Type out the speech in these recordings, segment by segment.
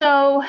So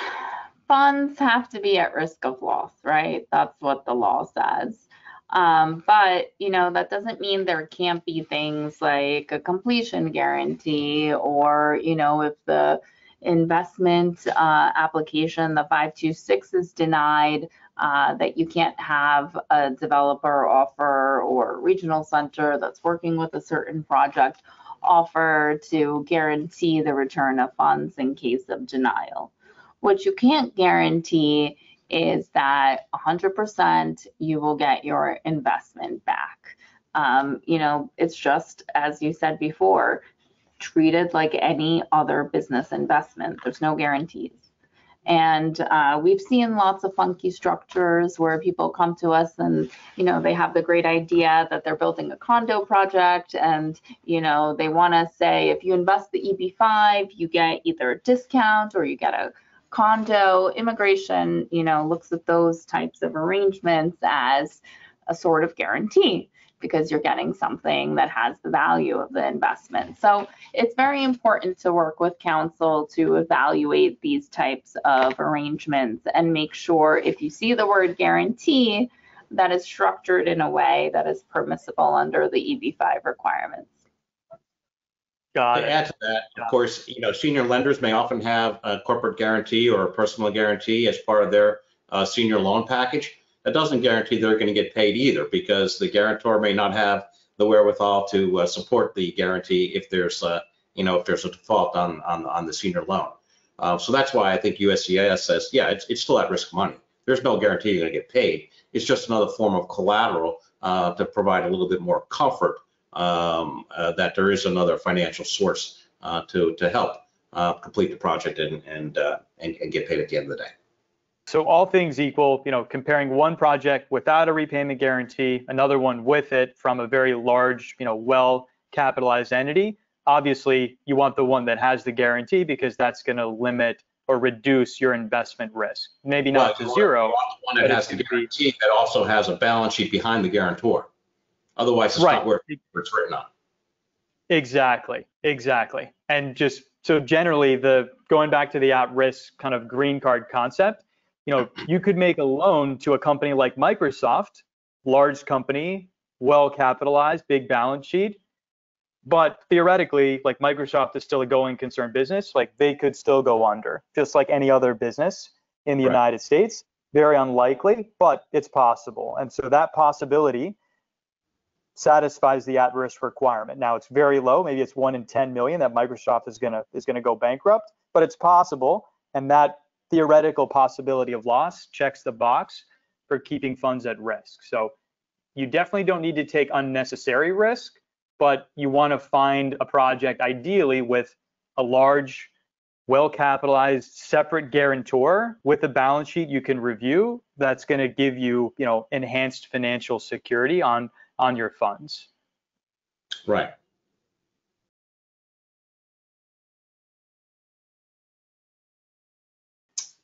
funds have to be at risk of loss, right? That's what the law says. But that doesn't mean there can't be things like a completion guarantee, or if the investment application, the 526, is denied, that you can't have a developer offer or a regional center that's working with a certain project offer to guarantee the return of funds in case of denial. What you can't guarantee is that 100% you will get your investment back. It's just, as you said before, treated like any other business investment. There's no guarantees. And we've seen lots of funky structures where people come to us and, they have the great idea that they're building a condo project, and, they want to say if you invest the EB5, you get either a discount or you get a condo. Immigration, looks at those types of arrangements as a sort of guarantee because you're getting something that has the value of the investment. So it's very important to work with counsel to evaluate these types of arrangements and make sure, if you see the word guarantee, that is structured in a way that is permissible under the EB5 requirements. Got To it. add to that, of course, senior lenders may often have a corporate guarantee or a personal guarantee as part of their senior loan package. That doesn't guarantee they're going to get paid either, because the guarantor may not have the wherewithal to support the guarantee if there's a default on the senior loan. So that's why I think USCIS says, yeah, it's still at risk money. There's no guarantee you're going to get paid. It's just another form of collateral to provide a little bit more comfort that there is another financial source to help complete the project and get paid at the end of the day. So all things equal, comparing one project without a repayment guarantee, another one with it from a very large, well-capitalized entity, obviously you want the one that has the guarantee because that's going to limit or reduce your investment risk. Maybe not to zero. You want the one that has the guarantee that also has a balance sheet behind the guarantor. Otherwise, it's not where it's written on. Exactly. And just so generally, going back to the at-risk kind of green card concept, you could make a loan to a company like Microsoft, large company, well capitalized, big balance sheet, but theoretically, like, Microsoft is still a going concern business. Like, they could still go under, just like any other business in the United States. Very unlikely, but it's possible. And so that possibility satisfies the at-risk requirement. Now, it's very low. Maybe it's 1 in 10 million that Microsoft is gonna go bankrupt, but it's possible, and that theoretical possibility of loss checks the box for keeping funds at risk. So you definitely don't need to take unnecessary risk, but you want to find a project ideally with a large, well-capitalized, separate guarantor with a balance sheet you can review that's going to give you, enhanced financial security on your funds. Right.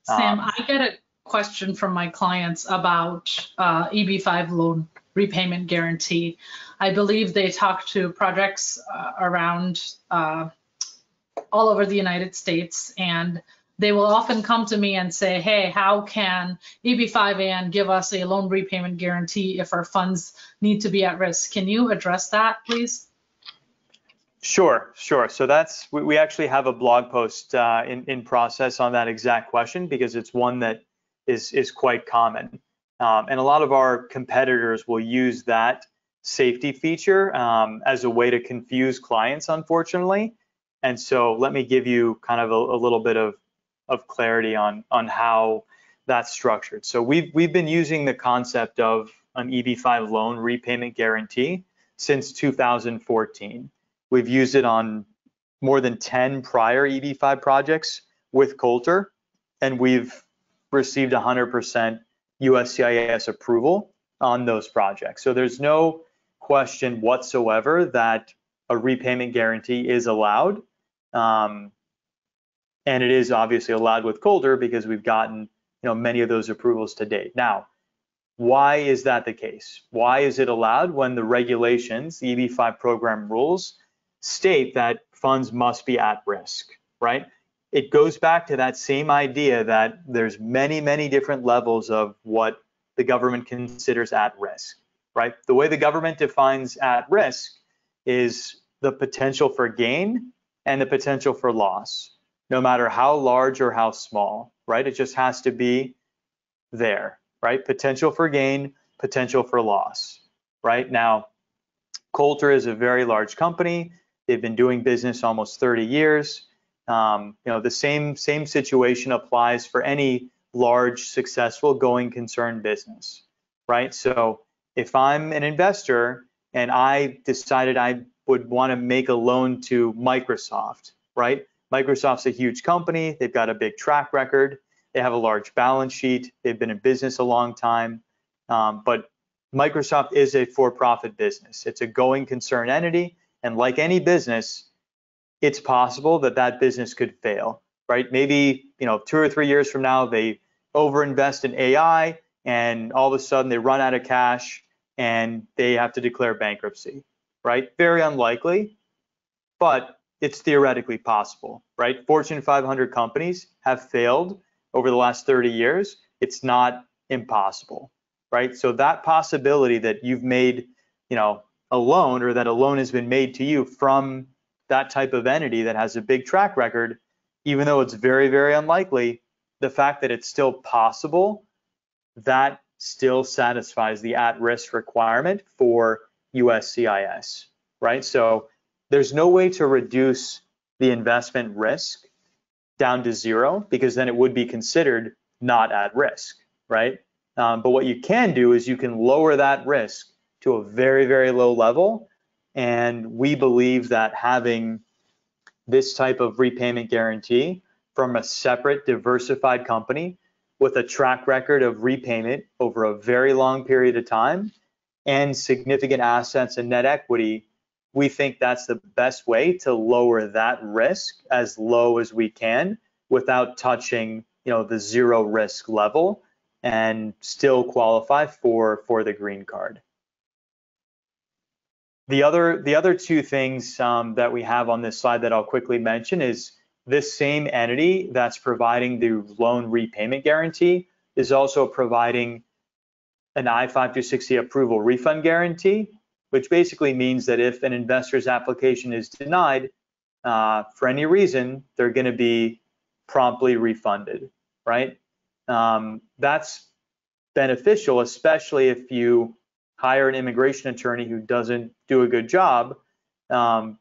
Sam, I get a question from my clients about EB5 loan repayment guarantee. I believe they talk to projects around all over the United States, and they will often come to me and say, hey, how can EB5AN give us a loan repayment guarantee if our funds need to be at risk? Can you address that, please? Sure. So we actually have a blog post in process on that exact question, because it's one that is quite common. And a lot of our competitors will use that safety feature as a way to confuse clients, unfortunately. And so let me give you kind of a little bit of clarity on how that's structured. So we've been using the concept of an EB5 loan repayment guarantee since 2014. We've used it on more than 10 prior EB5 projects with Coulter, and we've received 100% USCIS approval on those projects. So there's no question whatsoever that a repayment guarantee is allowed. And it is obviously allowed with Coulter because we've gotten many of those approvals to date. Now, why is that the case? Why is it allowed when the regulations, the EB5 program rules, state that funds must be at risk, right? it goes back to that same idea that there's many, many different levels of what the government considers at risk, right? The way the government defines at risk is the potential for gain and the potential for loss, no matter how large or how small, right? It just has to be there, right? Potential for gain, potential for loss, right? Now, Coulter is a very large company. They've been doing business almost 30 years. The same situation applies for any large, successful, going concern business, right? So if I'm an investor and I decided I would want to make a loan to Microsoft, right? Microsoft's a huge company. They've got a big track record. They have a large balance sheet. They've been in business a long time. But Microsoft is a for-profit business. It's a going concern entity. And like any business, it's possible that that business could fail, right? Maybe, 2 or 3 years from now, they overinvest in AI and all of a sudden they run out of cash and they have to declare bankruptcy, right? Very unlikely, but it's theoretically possible, right? Fortune 500 companies have failed over the last 30 years. It's not impossible, right? So that possibility that you've made, a loan, or that a loan has been made to you from that type of entity that has a big track record, even though it's very, very unlikely, the fact that it's still possible, that still satisfies the at-risk requirement for USCIS, right? So there's no way to reduce the investment risk down to zero, because then it would be considered not at risk, right? But what you can do is you can lower that risk to a very, very low level. And we believe that having this type of repayment guarantee from a separate, diversified company with a track record of repayment over a very long period of time and significant assets and net equity, we think that's the best way to lower that risk as low as we can without touching, the zero risk level, and still qualify for the green card. The other two things that we have on this slide that I'll quickly mention is this same entity that's providing the loan repayment guarantee is also providing an I-5-60 approval refund guarantee, which basically means that if an investor's application is denied for any reason, they're going to be promptly refunded, right? That's beneficial, especially if you hire an immigration attorney who doesn't do a good job,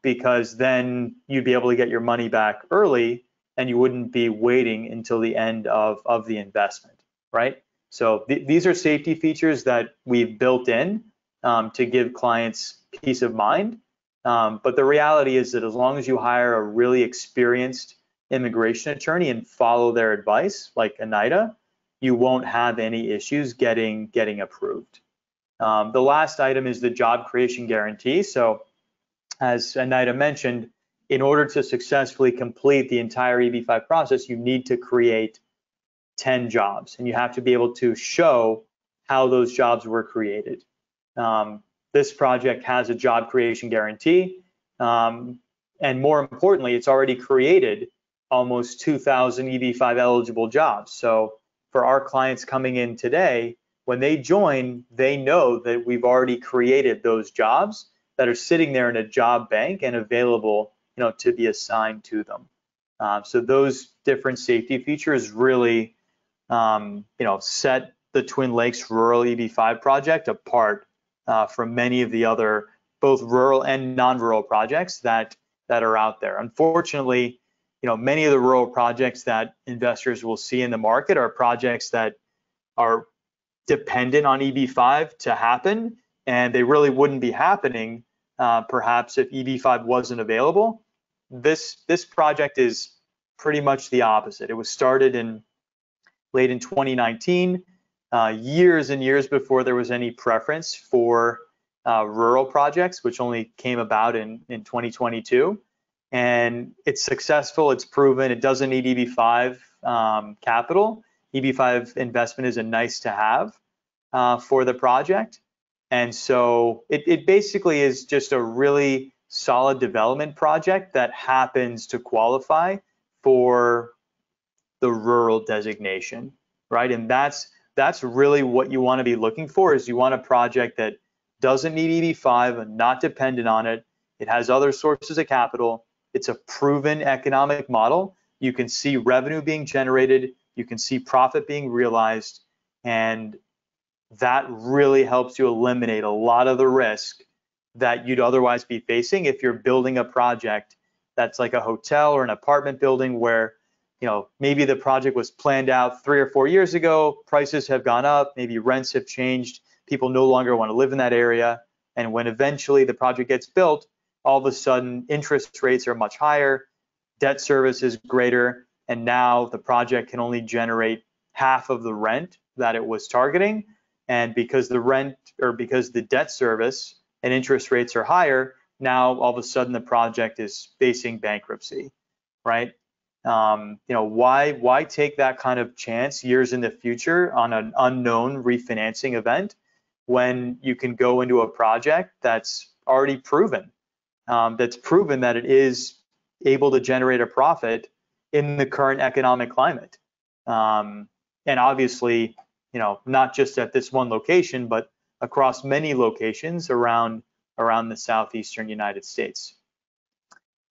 because then you'd be able to get your money back early and you wouldn't be waiting until the end of the investment, right? So these are safety features that we've built in to give clients peace of mind. But the reality is that as long as you hire a really experienced immigration attorney and follow their advice, like Anita, you won't have any issues getting approved. The last item is the job creation guarantee. So as Anita mentioned, in order to successfully complete the entire EB-5 process, you need to create 10 jobs, and you have to be able to show how those jobs were created. This project has a job creation guarantee, and more importantly, it's already created almost 2,000 EB-5 eligible jobs. So for our clients coming in today, when they join, they know that we've already created those jobs that are sitting there in a job bank and available, to be assigned to them. So those different safety features really, set the Twin Lakes Rural EB-5 project apart from many of the other both rural and non-rural projects that are out there. Unfortunately, many of the rural projects that investors will see in the market are projects that are dependent on EB-5 to happen, and they really wouldn't be happening perhaps if EB-5 wasn't available. This project is pretty much the opposite. It was started late in 2019, years and years before there was any preference for rural projects, which only came about in 2022. And it's successful, it's proven, it doesn't need EB-5 capital. EB-5 investment is a nice to have for the project. And so it basically is just a really solid development project that happens to qualify for the rural designation, right? And that's really what you want to be looking for, is you want a project that doesn't need EB5 and not dependent on it. It has other sources of capital. It's a proven economic model. You can see revenue being generated. You can see profit being realized. And that really helps you eliminate a lot of the risk that you'd otherwise be facing if you're building a project that's like a hotel or an apartment building where, you know, maybe the project was planned out 3 or 4 years ago, prices have gone up, maybe rents have changed, people no longer want to live in that area. And when eventually the project gets built, all of a sudden interest rates are much higher, debt service is greater, and now the project can only generate half of the rent that it was targeting. And because the rent, or because the debt service and interest rates are higher, now all of a sudden the project is facing bankruptcy, right? You know, why take that kind of chance years in the future on an unknown refinancing event when you can go into a project that's already proven, that it is able to generate a profit in the current economic climate. And obviously, you know, not just at this one location, but across many locations around the southeastern United States.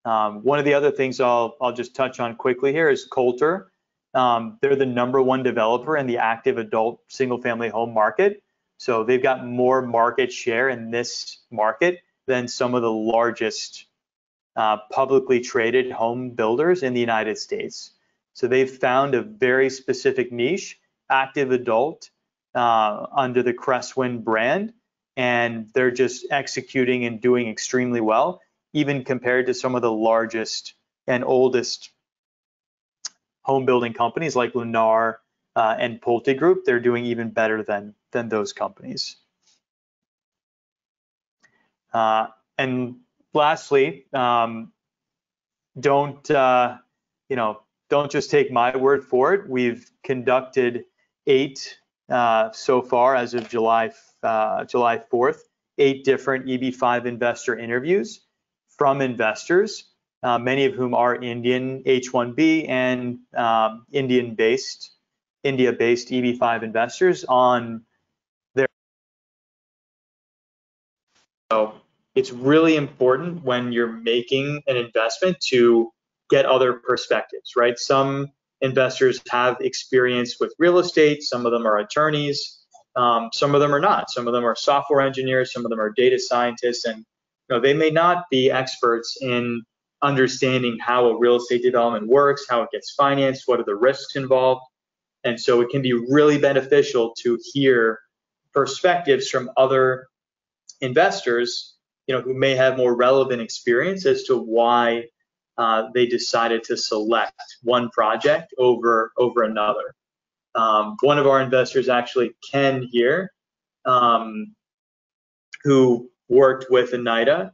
One of the other things I'll just touch on quickly here is Coulter. They're the #1 developer in the active adult single-family home market. So they've got more market share in this market than some of the largest publicly traded home builders in the United States. So they've found a very specific niche, active adult, under the Crestwind brand, and they're just executing and doing extremely well, even compared to some of the largest and oldest home building companies like Lennar and PulteGroup. They're doing even better than those companies. And lastly, don't just take my word for it. We've conducted 8 so far as of July 4th, 8 different EB5 investor interviews from investors, many of whom are Indian H-1B and India-based EB5 investors on their. So it's really important when you're making an investment to get other perspectives, right? Some investors have experience with real estate, some of them are attorneys, some of them are not. Some of them are software engineers, some of them are data scientists, and you know, they may not be experts in understanding how a real estate development works, how it gets financed, what are the risks involved. And so it can be really beneficial to hear perspectives from other investors, you know, who may have more relevant experience as to why they decided to select one project over another. One of our investors, actually Ken here, who worked with Oneida,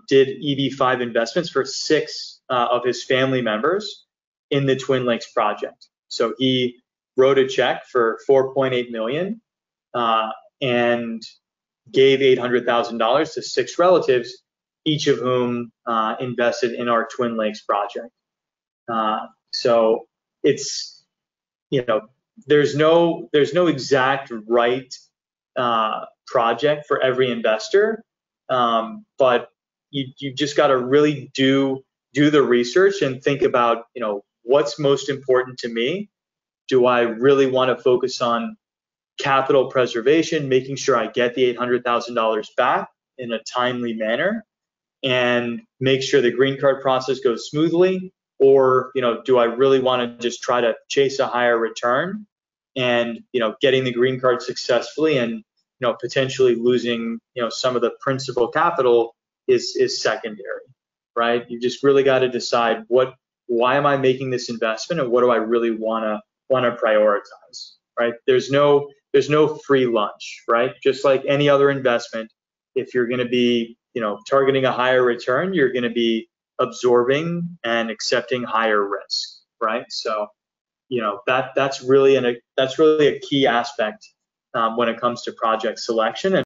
did EB5 investments for 6 of his family members in the Twin Lakes project. So he wrote a check for $4.8 million and gave $800,000 to 6 relatives, each of whom invested in our Twin Lakes project. So it's, you know, there's no exact right project for every investor, but you just got to really do the research and think about, you know, what's most important to me. Do I really want to focus on capital preservation, making sure I get the $800,000 back in a timely manner, and make sure the green card process goes smoothly? Or, you know, do I really want to just try to chase a higher return and, you know, getting the green card successfully and, you know, potentially losing, you know, some of the principal capital is secondary, right? You just really got to decide why am I making this investment and what do I really want to prioritize, right? There's no free lunch, right? Just like any other investment, if you're going to be, you know, targeting a higher return, you're going to be absorbing and accepting higher risk, right? So, you know, that's really a key aspect when it comes to project selection. And